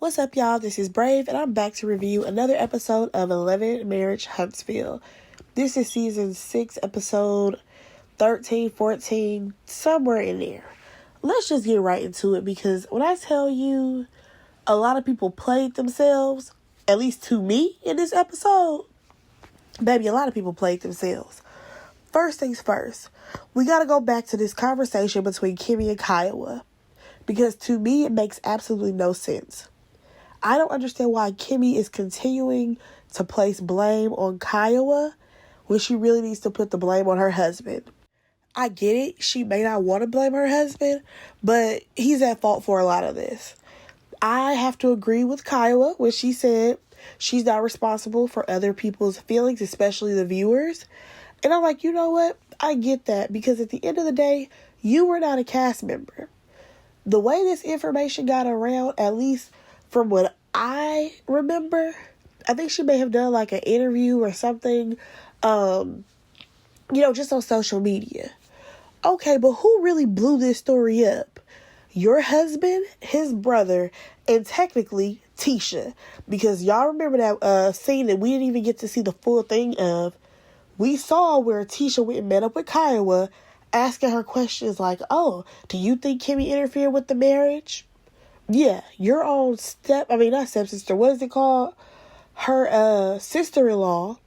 What's up, y'all? This is Brave, and I'm back to review another episode of 11 Marriage Huntsville. This is season 6, episode 13, 14, somewhere in there. Let's just get right into it, because when I tell you a lot of people played themselves, at least to me in this episode, baby, a lot of people played themselves. First things first, we got to go back to this conversation between Kimmy and Kiowa, because to me, it makes absolutely no sense. I don't understand why Kimmy is continuing to place blame on Kiowa when she really needs to put the blame on her husband. I get it. She may not want to blame her husband, but he's at fault for a lot of this. I have to agree with Kiowa when she said she's not responsible for other people's feelings, especially the viewers. And I'm like, you know what? I get that, because at the end of the day, you were not a cast member. The way this information got around, at least from what I remember, I think she may have done like an interview or something, just on social media. Okay, but who really blew this story up? Your husband, his brother, and technically Tisha. Because y'all remember that scene that we didn't even get to see the full thing of. We saw where Tisha went and met up with Kiowa, asking her questions like, oh, do you think Kimmy interfered with the marriage? Yeah, your own not stepsister, what is it called? Her sister-in-law,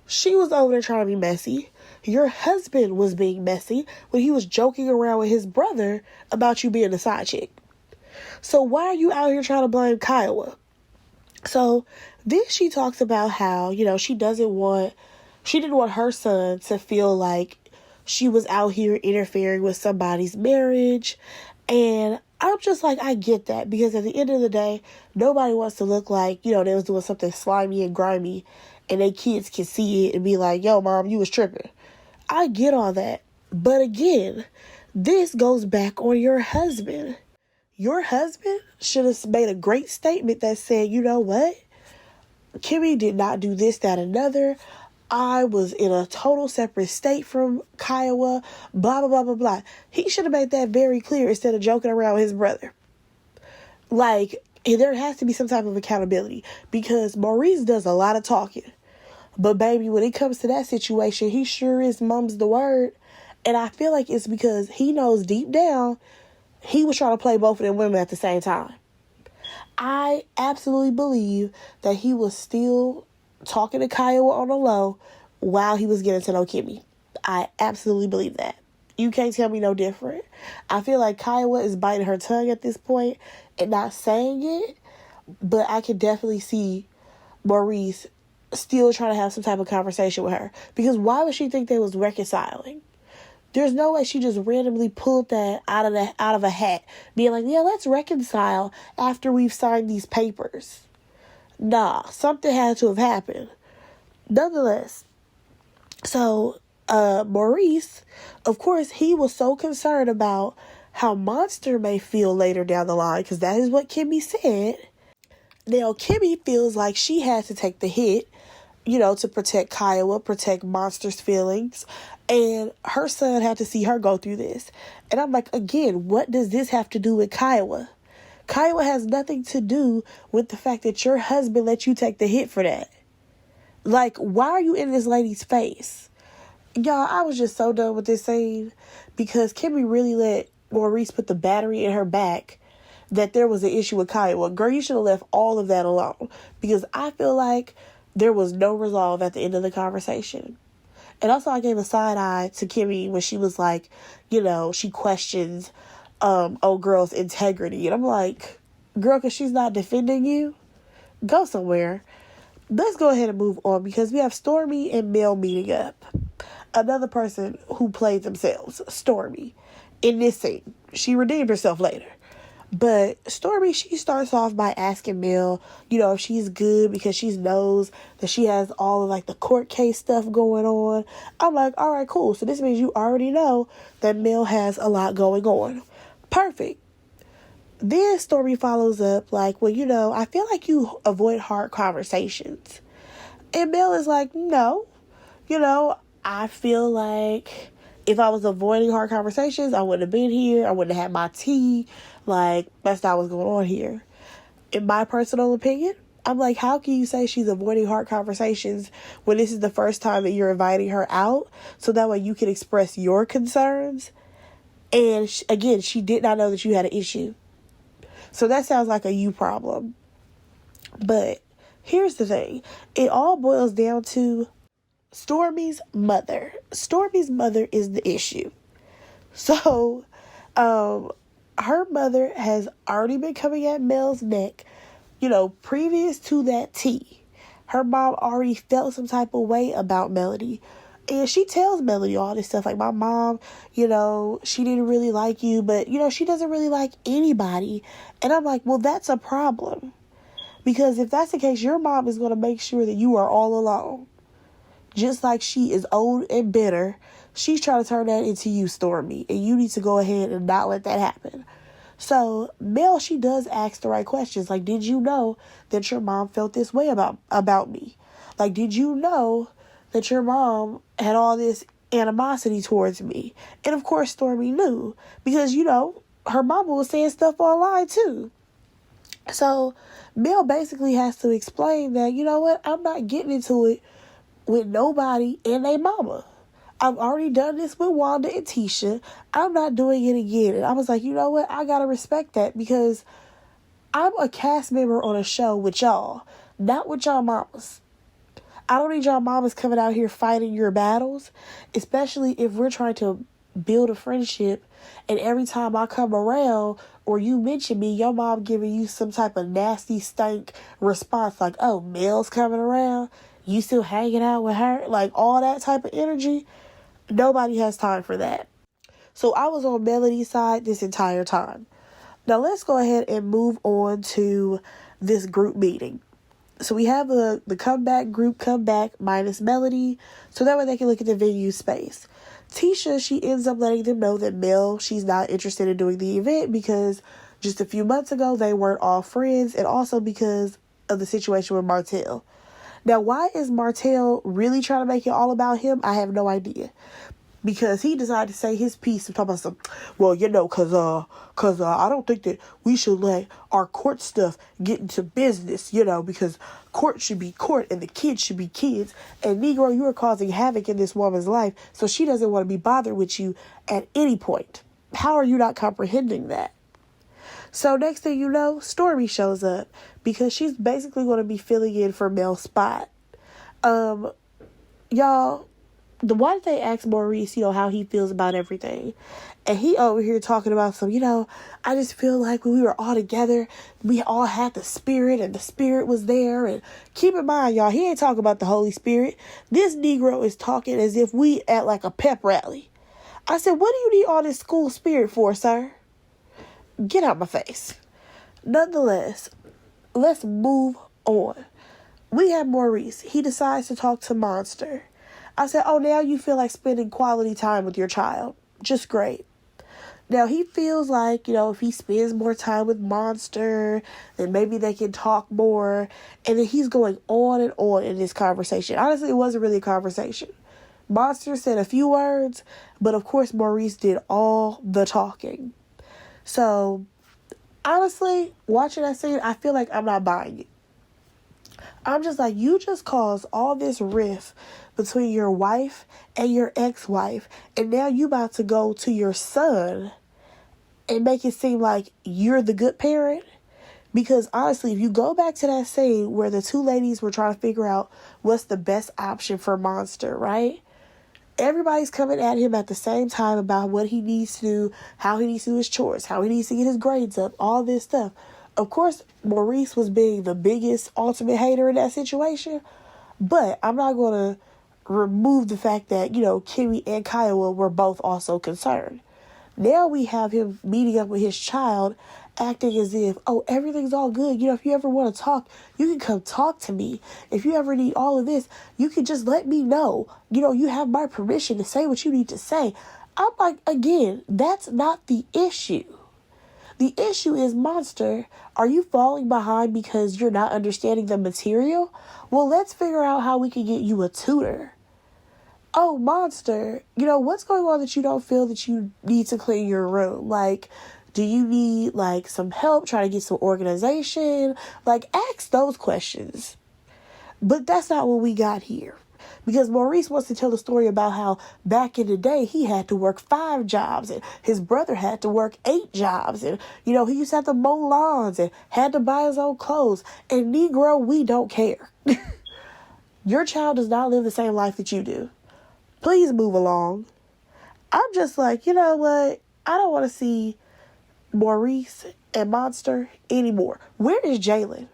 she was over there trying to be messy. Your husband was being messy when he was joking around with his brother about you being a side chick. So why are you out here trying to blame Kiowa? So then she talks about how, she didn't want her son to feel like she was out here interfering with somebody's marriage. And I'm just like, I get that, because at the end of the day, nobody wants to look like, they was doing something slimy and grimy and their kids can see it and be like, yo, mom, you was tripping. I get all that. But again, this goes back on your husband. Your husband should have made a great statement that said, you know what? Kimmy did not do this, that, another. I was in a total separate state from Kiowa, blah, blah, blah, blah, blah. He should have made that very clear instead of joking around with his brother. Like, there has to be some type of accountability, because Maurice does a lot of talking. But baby, when it comes to that situation, he sure is mum's the word. And I feel like it's because he knows deep down he was trying to play both of them women at the same time. I absolutely believe that he was still talking to Kiowa on the low while he was getting to know Kimmy. I absolutely believe that. You can't tell me no different. I feel like Kiowa is biting her tongue at this point and not saying it, but I can definitely see Maurice still trying to have some type of conversation with her, because why would she think they was reconciling? There's no way she just randomly pulled that out of a hat, being like, yeah, let's reconcile after we've signed these papers. Nah, something had to have happened. Nonetheless, so Maurice, of course, he was so concerned about how Monster may feel later down the line, because that is what Kimmy said. Now, Kimmy feels like she has to take the hit, to protect Kiowa, protect Monster's feelings, and her son had to see her go through this. And I'm like, again, what does this have to do with Kiowa? Kiowa has nothing to do with the fact that your husband let you take the hit for that. Like, why are you in this lady's face? Y'all, I was just so done with this scene, because Kimmy really let Maurice put the battery in her back that there was an issue with Kiowa. Girl, you should have left all of that alone, because I feel like there was no resolve at the end of the conversation. And also, I gave a side eye to Kimmy when she was like, she questions old girl's integrity. And I'm like, girl, because she's not defending you, go somewhere. Let's go ahead and move on, because we have Stormy and Mel meeting up. Another person who played themselves, Stormy, in this scene. She redeemed herself later. But Stormy, she starts off by asking Mel, if she's good, because she knows that she has all of the court case stuff going on. I'm like, all right, cool. So this means you already know that Mel has a lot going on. Perfect. Then Stormy follows up like, well, I feel like you avoid hard conversations. And Mel is like, no, I feel like if I was avoiding hard conversations, I wouldn't have been here. I wouldn't have had my tea. Like, that's not what's going on here. in my personal opinion, I'm like, how can you say she's avoiding hard conversations when this is the first time that you're inviting her out? So that way you can express your concerns. And again, she did not know that you had an issue. So that sounds like a you problem. But here's the thing. It all boils down to Stormy's mother. Stormy's mother is the issue. So, her mother has already been coming at Mel's neck, previous to that tea. Her mom already felt some type of way about Melody. And she tells Melody all this stuff. Like, my mom, she didn't really like you, but, she doesn't really like anybody. And I'm like, well, that's a problem. Because if that's the case, your mom is going to make sure that you are all alone. Just like she is old and bitter, she's trying to turn that into you, Stormy. And you need to go ahead and not let that happen. So, Mel, she does ask the right questions. Like, did you know that your mom felt this way about me? Like, did you know that your mom had all this animosity towards me? And of course, Stormy knew. Because, her mama was saying stuff online too. So, Mel basically has to explain that, you know what, I'm not getting into it with nobody and their mama. I've already done this with Wanda and Tisha. I'm not doing it again. And I was like, you know what, I gotta respect that because I'm a cast member on a show with y'all, not with y'all mamas. I don't need y'all mamas coming out here fighting your battles, especially if we're trying to build a friendship and every time I come around or you mention me, your mom giving you some type of nasty stank response like, oh, Mel's coming around, you still hanging out with her, like all that type of energy. Nobody has time for that. So I was on Melody's side this entire time. Now let's go ahead and move on to this group meeting. So we have the comeback group come back minus Melody, so that way they can look at the venue space. Tisha, she ends up letting them know that Mel, she's not interested in doing the event because just a few months ago they weren't all friends, and also because of the situation with Martell. Now, why is Martell really trying to make it all about him? I have no idea. Because he decided to say his piece and talk about some, well, cause I don't think that we should let our court stuff get into business, because court should be court and the kids should be kids. And Negro, you are causing havoc in this woman's life, so she doesn't want to be bothered with you at any point. How are you not comprehending that? So next thing you know, Stormy shows up because she's basically going to be filling in for Mel's spot. Y'all, why did they ask Maurice, how he feels about everything? And he over here talking about some, I just feel like when we were all together, we all had the Spirit and the Spirit was there. And keep in mind, y'all, he ain't talking about the Holy Spirit. This Negro is talking as if we at like a pep rally. I said, what do you need all this school spirit for, sir? Get out my face. Nonetheless, let's move on. We have Maurice. He decides to talk to Monster. I said, oh, now you feel like spending quality time with your child. Just great. Now, he feels like, if he spends more time with Monster, then maybe they can talk more. And then he's going on and on in this conversation. Honestly, it wasn't really a conversation. Monster said a few words, but of course, Maurice did all the talking. So, honestly, watching that scene, I feel like I'm not buying it. I'm just like, you just caused all this rift between your wife and your ex-wife, and now you about to go to your son and make it seem like you're the good parent. Because honestly, if you go back to that scene where the two ladies were trying to figure out what's the best option for Monster, right? Everybody's coming at him at the same time about what he needs to do, how he needs to do his chores, how he needs to get his grades up, all this stuff. Of course, Maurice was being the biggest ultimate hater in that situation, but I'm not going to remove the fact that, Kimmy and Kiowa were both also concerned. Now we have him meeting up with his child, acting as if, oh, everything's all good. If you ever want to talk, you can come talk to me. If you ever need all of this, you can just let me know. You have my permission to say what you need to say. I'm like, again, that's not the issue. The issue is, Monster, are you falling behind because you're not understanding the material? Well, let's figure out how we can get you a tutor. Oh, Monster, what's going on that you don't feel that you need to clean your room? Like, Do you need, like, some help trying to get some organization? Like, ask those questions. But that's not what we got here. Because Maurice wants to tell the story about how back in the day he had to work 5 jobs and his brother had to work 8 jobs. And, he used to have to mow lawns and had to buy his own clothes. And Negro, we don't care. Your child does not live the same life that you do. Please move along. I'm just like, you know what? I don't want to see Maurice and Monster anymore. Where is Jalen?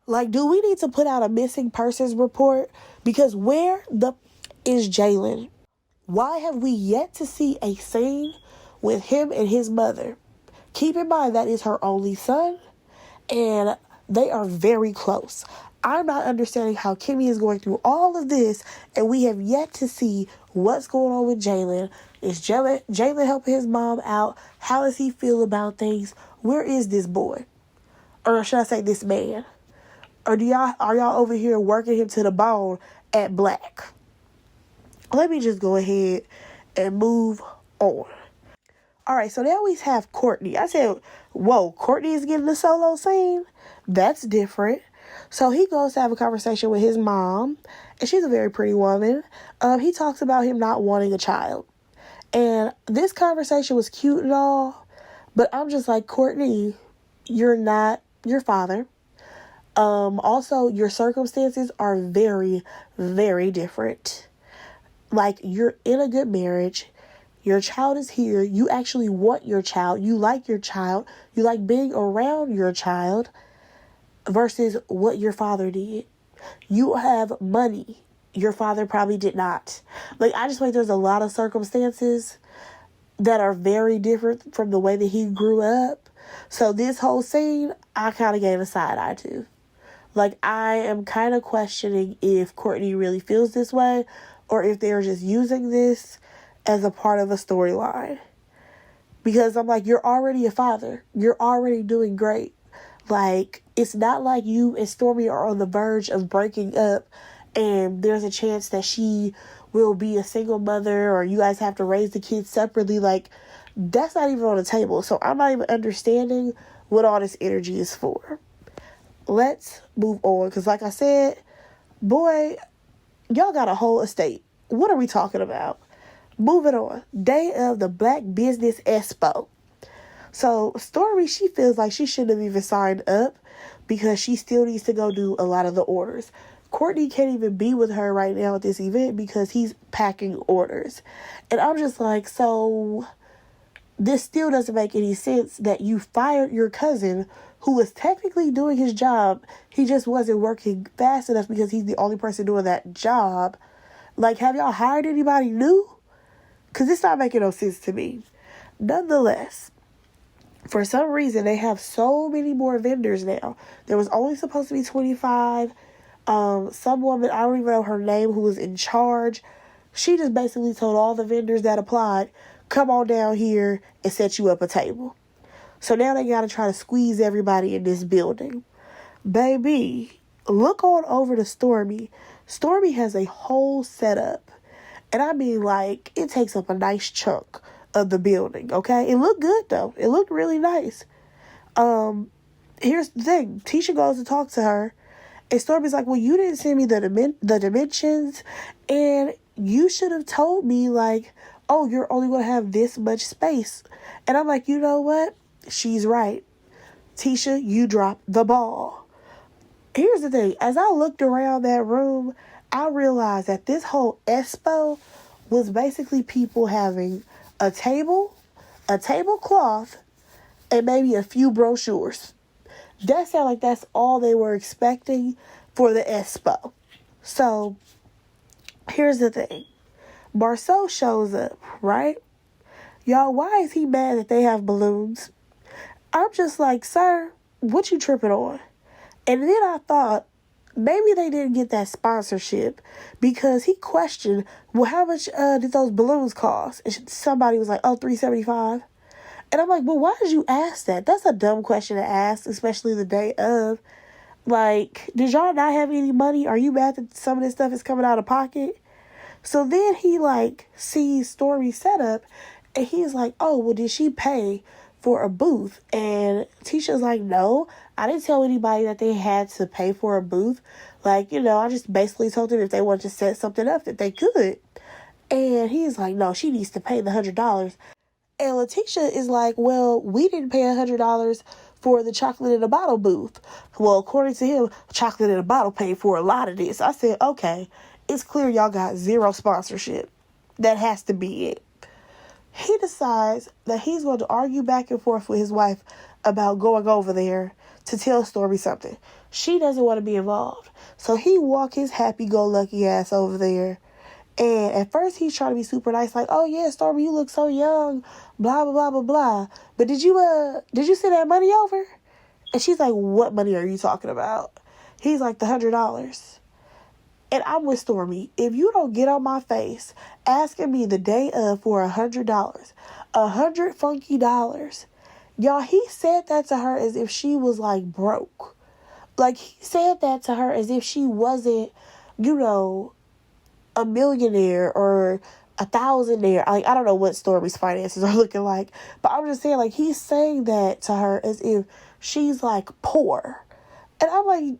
Like, do we need to put out a missing persons report? Because where the is Jalen? Why have we yet to see a scene with him and his mother? Keep in mind that is her only son, and they are very close. I'm not understanding how Kimmy is going through all of this, and we have yet to see what's going on with Jalen. Is Jalen helping his mom out? How does he feel about things? Where is this boy? Or should I say this man? Or are y'all over here working him to the bone at Black? Let me just go ahead and move on. All right, so now we have Courtney. I said, whoa, Courtney is getting a solo scene? That's different. So he goes to have a conversation with his mom, and she's a very pretty woman. He talks about him not wanting a child. And this conversation was cute and all, but I'm just like, Courtney, you're not your father. Also, your circumstances are very, very different. Like, you're in a good marriage. Your child is here. You actually want your child. You like your child. You like being around your child versus what your father did. You have money. Your father probably did not. Like, I just think there's a lot of circumstances that are very different from the way that he grew up. So this whole scene, I kind of gave a side eye to. Like, I am kind of questioning if Courtney really feels this way or if they're just using this as a part of a storyline. Because I'm like, you're already a father. You're already doing great. Like, it's not like you and Stormy are on the verge of breaking up and there's a chance that she will be a single mother or you guys have to raise the kids separately. Like, that's not even on the table. So I'm not even understanding what all this energy is for. Let's move on. Because like I said, boy, y'all got a whole estate. What are we talking about? Moving on. Day of the Black Business Expo. So Stormy, she feels like she shouldn't have even signed up because she still needs to go do a lot of the orders. Courtney can't even be with her right now at this event because he's packing orders. And I'm just like, so this still doesn't make any sense that you fired your cousin who was technically doing his job. He just wasn't working fast enough because he's the only person doing that job. Like, have y'all hired anybody new? Because it's not making no sense to me. Nonetheless, for some reason, they have so many more vendors now. There was only supposed to be 25. Some woman, I don't even know her name, who was in charge. She just basically told all the vendors that applied, come on down here and set you up a table. So now they got to try to squeeze everybody in this building. Baby, look on over to Stormy. Stormy has a whole setup. And I mean, like, it takes up a nice chunk of the building, okay? It looked good, though. It looked really nice. Here's the thing. Tisha goes to talk to her. And Stormy's like, well, you didn't send me the dimensions. And you should have told me, like, oh, you're only going to have this much space. And I'm like, you know what? She's right. Tisha, you dropped the ball. Here's the thing. As I looked around that room, I realized that this whole expo was basically people having a tablecloth, and maybe a few brochures. That sounded like that's all they were expecting for the expo. So, here's the thing. Marceau shows up, right? Y'all, why is he mad that they have balloons? I'm just like, sir, what you tripping on? And then I thought, maybe they didn't get that sponsorship because he questioned, well, how much did those balloons cost? And somebody was like, oh, $375. And I'm like, well, why did you ask that? That's a dumb question to ask, especially the day of. Like, did y'all not have any money? Are you mad that some of this stuff is coming out of pocket? So then he, like, sees Stormy's setup, and he's like, oh, well, did she pay for a booth. And Tisha's like, no, I didn't tell anybody that they had to pay for a booth. Like, I just basically told them if they wanted to set something up that they could. And he's like, no, she needs to pay the $100. And Letitia is like, well, we didn't pay $100 for the chocolate in a bottle booth. Well, according to him, chocolate in a bottle paid for a lot of this. I said, okay, it's clear y'all got zero sponsorship. That has to be it. He decides that he's going to argue back and forth with his wife about going over there to tell Stormy something. She doesn't want to be involved. So he walk his happy-go-lucky ass over there. And at first he's trying to be super nice, like, oh yeah, Stormy, you look so young, blah, blah, blah, blah, blah. But did you send that money over? And she's like, what money are you talking about? He's like, the $100. And I'm with Stormy. If you don't get on my face asking me the day of for $100, $100 funky dollars, y'all, he said that to her as if she was like broke. Like, he said that to her as if she wasn't, a millionaire or a thousandaire. Like, I don't know what Stormy's finances are looking like, but I'm just saying, like, he's saying that to her as if she's like poor. And I'm like,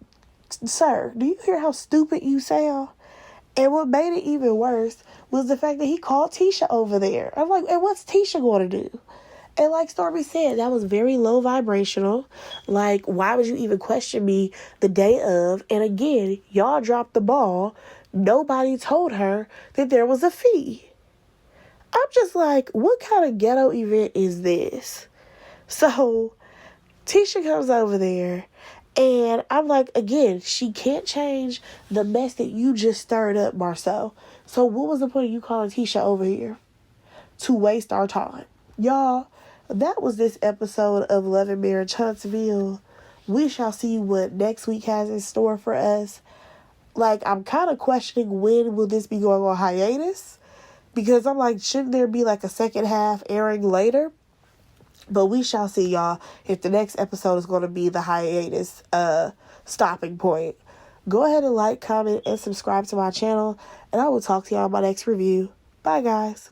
sir, do you hear how stupid you sound? And what made it even worse was the fact that he called Tisha over there. I'm like, and what's Tisha going to do? And like Stormy said, that was very low vibrational. Like, why would you even question me the day of? And again, y'all dropped the ball. Nobody told her that there was a fee. I'm just like, what kind of ghetto event is this? So Tisha comes over there, and I'm like, again, she can't change the mess that you just stirred up, Marcel. So what was the point of you calling Tisha over here? To waste our time. Y'all, that was this episode of Love and Marriage Huntsville. We shall see what next week has in store for us. Like, I'm kind of questioning when will this be going on hiatus? Because I'm like, shouldn't there be like a second half airing later? But we shall see, y'all, if the next episode is going to be the hiatus stopping point. Go ahead and like, comment, and subscribe to my channel. And I will talk to y'all in my next review. Bye, guys.